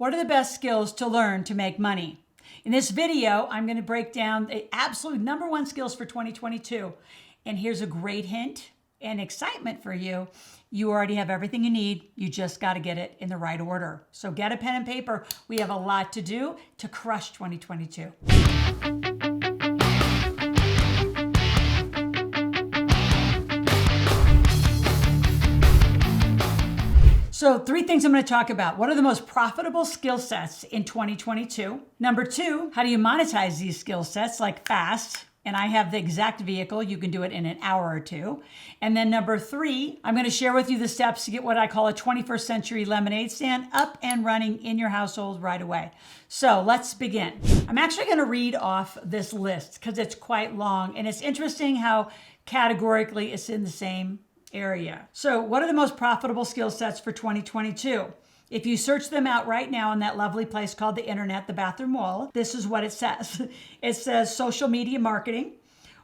What are the best skills to learn to make money? In this video, I'm going to break down the absolute number one skills for 2022. And here's a great hint and excitement for you. You already have everything you need. You just got to get it in the right order. So get a pen and paper. We have a lot to do to crush 2022. So 3 things I'm going to talk about. What are the most profitable skill sets in 2022? Number 2, how do you monetize these skill sets like fast? And I have the exact vehicle. You can do it in an hour or 2. And then number 3, I'm going to share with you the steps to get what I call a 21st century lemonade stand up and running in your household right away. So let's begin. I'm actually going to read off this list because it's quite long. And it's interesting how categorically it's in the same area. So what are the most profitable skill sets for 2022? If you search them out right now on that lovely place called the internet, the bathroom wall, this is what it says. It says social media marketing,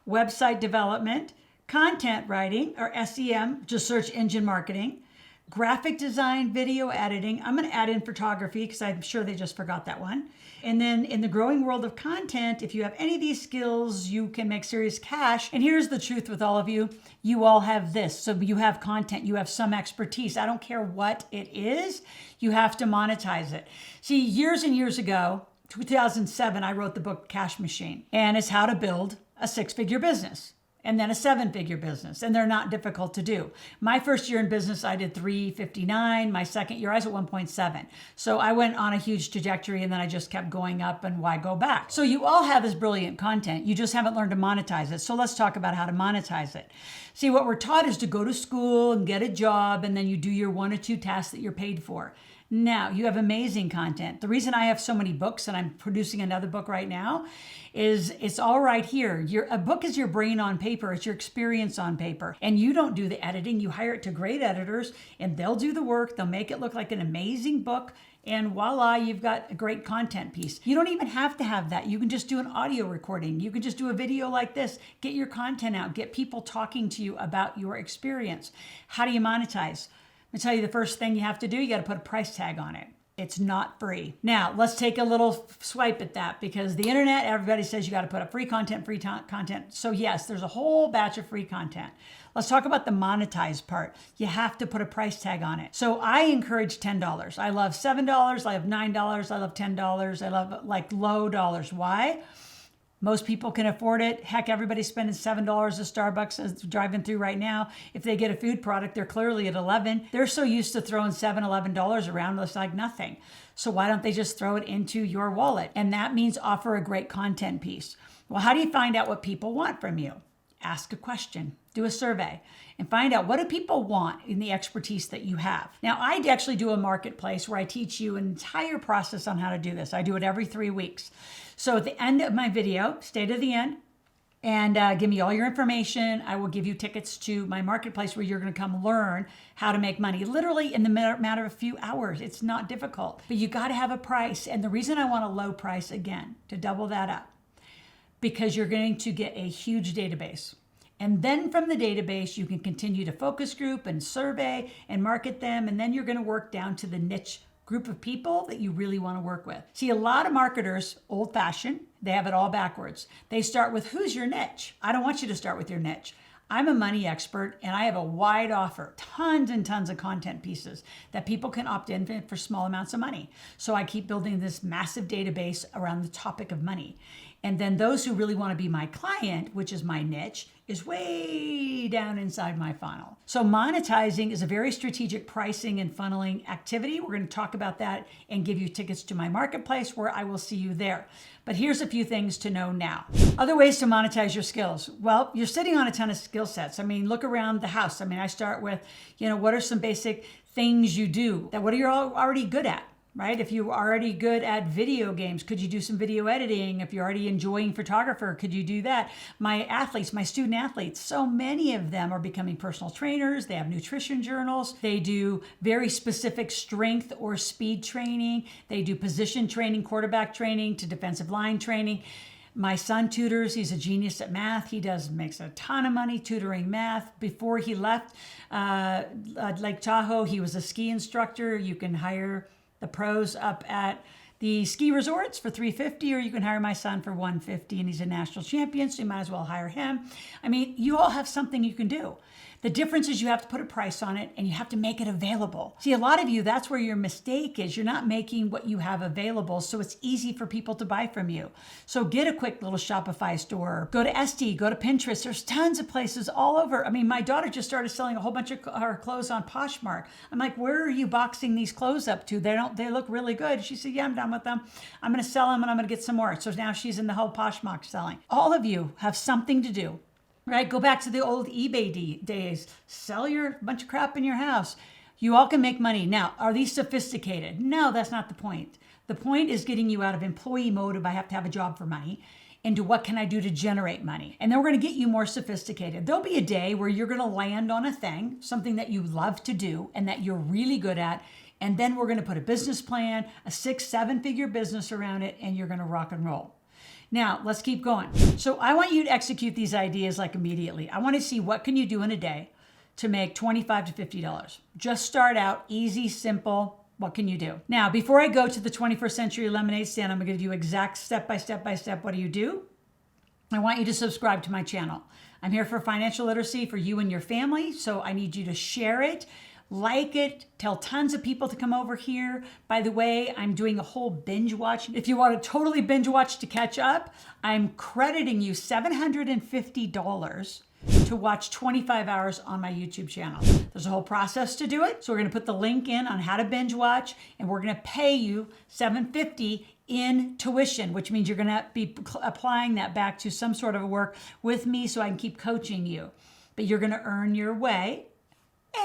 website development, content writing or SEM, just search engine marketing, graphic design, video editing. I'm going to add in photography because I'm sure they just forgot that one. And then in the growing world of content, if you have any of these skills, you can make serious cash. And here's the truth with all of you. You all have this. So you have content, you have some expertise. I don't care what it is. You have to monetize it. See, years and years ago, 2007, I wrote the book Cash Machine, and it's how to build a 6-figure business. And then a 7-figure business, and they're not difficult to do. My first year in business, I did 359. My second year, I was at 1.7. So I went on a huge trajectory, and then I just kept going up, and why go back? So you all have this brilliant content. You just haven't learned to monetize it. So let's talk about how to monetize it. See, what we're taught is to go to school and get a job, and then you do your 1 or 2 tasks that you're paid for. Now, you have amazing content. The reason I have so many books, and I'm producing another book right now, is it's all right here. A book is your brain on paper. It's your experience on paper. And you don't do the editing. You hire it to great editors, and they'll do the work. They'll make it look like an amazing book. And voila, you've got a great content piece. You don't even have to have that. You can just do an audio recording. You can just do a video like this. Get your content out. Get people talking to you about your experience. How do you monetize? I'm going to tell you the first thing you have to do, you got to put a price tag on it. It's not free. Now, let's take a little swipe at that because the internet, everybody says you got to put up free content. So yes, there's a whole batch of free content. Let's talk about the monetize part. You have to put a price tag on it. So I encourage $10. I love $7. I love $9. I love $10. I love like low dollars. Why? Most people can afford it. Heck, everybody's spending $7 at Starbucks as driving through right now. If they get a food product, they're clearly at $11. They're so used to throwing $7, $11 around, it's like nothing. So why don't they just throw it into your wallet? And that means offer a great content piece. Well, how do you find out what people want from you? Ask a question, do a survey, and find out what do people want in the expertise that you have. Now, I actually do a marketplace where I teach you an entire process on how to do this. I do it every 3 weeks. So at the end of my video, stay to the end and give me all your information. I will give you tickets to my marketplace where you're going to come learn how to make money, literally in the matter of a few hours. It's not difficult, but you got to have a price. And the reason I want a low price, again, to double that up, because you're going to get a huge database. And then from the database, you can continue to focus group and survey and market them. And then you're going to work down to the niche group of people that you really want to work with. See, a lot of marketers, old fashioned, they have it all backwards. They start with who's your niche? I don't want you to start with your niche. I'm a money expert and I have a wide offer, tons and tons of content pieces that people can opt in for small amounts of money. So I keep building this massive database around the topic of money. And then those who really want to be my client, which is my niche, is way down inside my funnel. So monetizing is a very strategic pricing and funneling activity. We're going to talk about that and give you tickets to my marketplace where I will see you there. But here's a few things to know now. Other ways to monetize your skills. Well, you're sitting on a ton of skill sets. I mean, look around the house. I mean, I start with, what are some basic things you do that what are you already good at? Right? If you're already good at video games, could you do some video editing? If you're already enjoying photographer, could you do that? My athletes, my student athletes, so many of them are becoming personal trainers. They have nutrition journals. They do very specific strength or speed training. They do position training, quarterback training to defensive line training. My son tutors. He's a genius at math. He makes a ton of money tutoring math. Before he left Lake Tahoe, he was a ski instructor. You can hire the pros up at the ski resorts for $350, or you can hire my son for $150, and he's a national champion, so you might as well hire him. I mean, you all have something you can do. The difference is you have to put a price on it and you have to make it available. See, a lot of you, that's where your mistake is. You're not making what you have available, so it's easy for people to buy from you. So get a quick little Shopify store, go to Etsy, go to Pinterest. There's tons of places all over. I mean, my daughter just started selling a whole bunch of her clothes on Poshmark. I'm like, where are you boxing these clothes up to? They look really good. She said, yeah, I'm done with them. I'm going to sell them and I'm going to get some more. So now she's in the whole Poshmark selling. All of you have something to do. Right? Go back to the old eBay days. Sell your bunch of crap in your house. You all can make money. Now, are these sophisticated? No, that's not the point. The point is getting you out of employee mode of I have to have a job for money into what can I do to generate money? And then we're going to get you more sophisticated. There'll be a day where you're going to land on a thing, something that you love to do and that you're really good at. And then we're going to put a business plan, a 6-7 figure business around it, and you're going to rock and roll. Now, let's keep going. So I want you to execute these ideas like immediately. I want to see what can you do in a day to make $25 to $50. Just start out easy, simple. What can you do? Now, before I go to the 21st Century Lemonade Stand, I'm going to give you exact step by step what do you do? I want you to subscribe to my channel. I'm here for financial literacy for you and your family, so I need you to share it. Like it, tell tons of people to come over here. By the way, I'm doing a whole binge watch. If you want to totally binge watch to catch up, I'm crediting you $750 to watch 25 hours on my YouTube channel. There's a whole process to do it. So we're going to put the link in on how to binge watch, and we're going to pay you $750 in tuition, which means you're going to be applying that back to some sort of work with me so I can keep coaching you. But you're going to earn your way.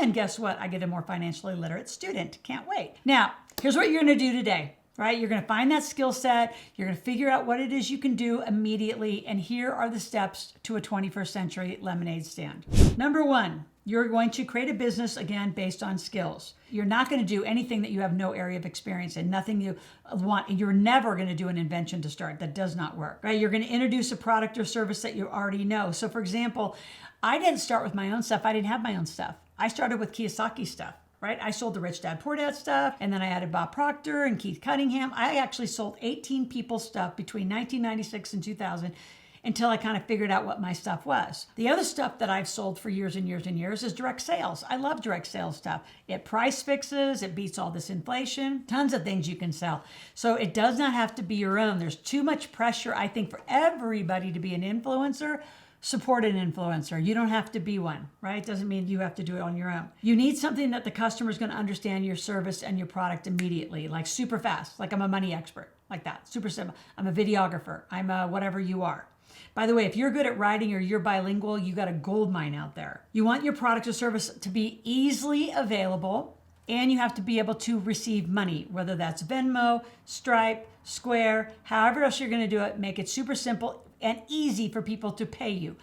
And guess what? I get a more financially literate student. Can't wait. Now, here's what you're going to do today, right? You're going to find that skill set. You're going to figure out what it is you can do immediately. And here are the steps to a 21st century lemonade stand. Number one, you're going to create a business, again, based on skills. You're not going to do anything that you have no area of experience in, nothing you want. You're never going to do an invention to start. That does not work, right? You're going to introduce a product or service that you already know. So for example, I didn't start with my own stuff. I didn't have my own stuff. I started with Kiyosaki stuff, right? I sold the Rich Dad Poor Dad stuff, and then I added Bob Proctor and Keith Cunningham. I actually sold 18 people's stuff between 1996 and 2000 until I kind of figured out what my stuff was. The other stuff that I've sold for years and years and years is direct sales. I love direct sales stuff. It price fixes, it beats all this inflation, tons of things you can sell. So it does not have to be your own. There's too much pressure, I think, for everybody to be an influencer. Support an influencer. You don't have to be one, right? It doesn't mean you have to do it on your own. You need something that the customer is going to understand your service and your product immediately, like super fast, like I'm a money expert, like that, super simple. I'm a videographer. I'm a whatever you are. By the way, if you're good at writing or you're bilingual, you got a gold mine out there. You want your product or service to be easily available, and you have to be able to receive money, whether that's Venmo, Stripe, Square, however else you're going to do it. Make it super simple and easy for people to pay you.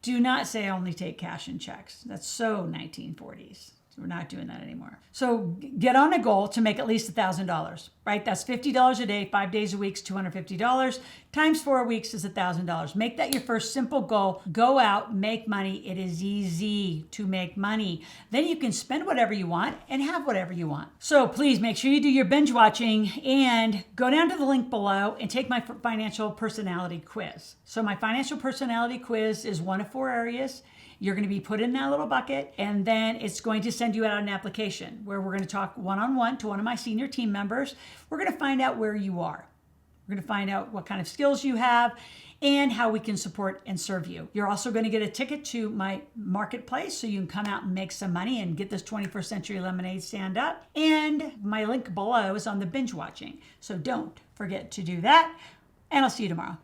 Do not say I only take cash and checks. That's so 1940s. We're not doing that anymore. So get on a goal to make at least $1,000, right? That's $50 a day, 5 days a week is $250. Times 4 weeks is $1,000. Make that your first simple goal. Go out, make money. It is easy to make money. Then you can spend whatever you want and have whatever you want. So please make sure you do your binge watching and go down to the link below and take my financial personality quiz. So my financial personality quiz is one of 4 areas. You're going to be put in that little bucket, and then it's going to send you out an application where we're going to talk one-on-one to one of my senior team members. We're going to find out where you are. We're going to find out what kind of skills you have and how we can support and serve you. You're also going to get a ticket to my marketplace so you can come out and make some money and get this 21st Century Lemonade stand up. And my link below is on the binge watching. So don't forget to do that, and I'll see you tomorrow.